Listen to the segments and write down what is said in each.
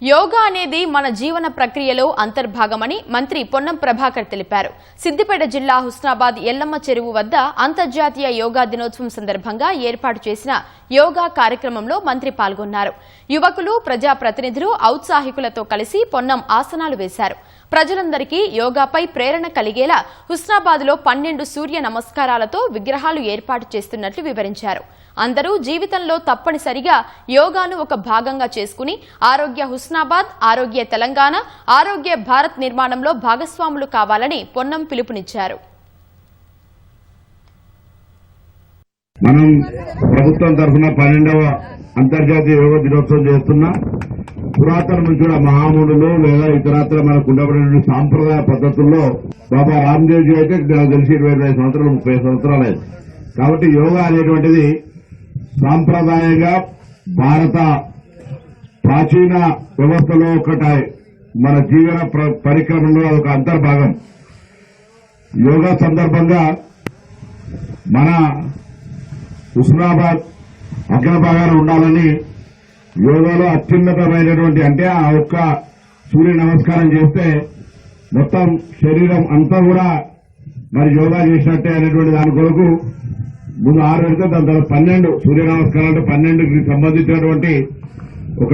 యోగా అనేది మన జీవన ప్రక్రియలో అంతర్భాగమని మంత్రి పొన్నం ప్రభాకర్ తెలిపారు. సిద్దిపేట జిల్లా హుస్నాబాద్ ఎల్లమ్మ చెరువు వద్ద అంతర్జాతీయ యోగా దినోత్సవం సందర్భంగా ఏర్పాటు చేసిన యోగా కార్యక్రమంలో మంత్రి పాల్గొన్నారు. యువకులు, ప్రజాప్రతినిధులు, ఔత్సాహికులతో కలిసి పొన్నం ఆసనాలు వేశారు. ప్రజలందరికీ యోగాపై ప్రేరణ కలిగేలా హుస్నాబాద్లో 12 సూర్య నమస్కారాలతో విగ్రహాలు ఏర్పాటు చేస్తున్నట్లు వివరించారు. అందరూ జీవితంలో తప్పనిసరిగా యోగాను ఒక భాగంగా చేసుకుని ఆరోగ్య హుస్నాబాద్, ఆరోగ్య తెలంగాణ, ఆరోగ్య భారత్ నిర్మాణంలో భాగస్వాములు కావాలని పొన్నం పిలుపునిచ్చారు. మనం ప్రభుత్వం తరఫున 12వ అంతర్జాతీయ యోగా దినోత్సవం చేస్తున్నా. పురాతన నుంచి కూడా మహామునులు లేదా ఇతరత్ర మనకు ఉండబడిన సాంప్రదాయ పద్ధతుల్లో బాబా రామ్దేవ్ జీ అయితే నాకు తెలిసి 25 సంవత్సరాలు 30 సంవత్సరాలు అయింది. కాబట్టి యోగా అనేటువంటిది సాంప్రదాయంగా భారత ప్రాచీన వ్యవస్థలో ఒకటి మన జీవన పరిక్రమలో ఒక అంతర్భాగం. యోగా సందర్భంగా మన హుస్నాబాద్ అగ్రభాగాన ఉండాలని యోగాలో అత్యున్నతమైనటువంటి అంటే ఆ ఒక్క సూర్య నమస్కారం చేస్తే మొత్తం శరీరం అంతా కూడా మరి యోగా చేసినట్టే అనేటువంటి దాని కొరకు ముందు 6 పెడితే దాని తర్వాత 12 సూర్య నమస్కారాలు అంటే 12కి సంబంధించినటువంటి ఒక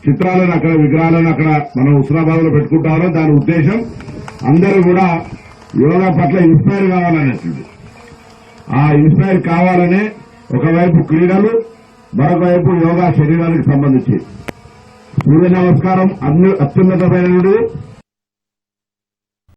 చిత్రాలను అక్కడ విగ్రహాలను అక్కడ మనం హుస్నాబాద్ లో పెట్టుకుంటామో దాని ఉద్దేశం అందరూ కూడా యోగా పట్ల ఇన్స్పైర్ కావాలనేది. ఆ ఇన్స్పైర్ కావాలనే ఒకవైపు క్రీడలు, మరొక వైపు యోగా శరీరానికి సంబంధించి సూర్య నమస్కారం అత్యున్నతమైనది.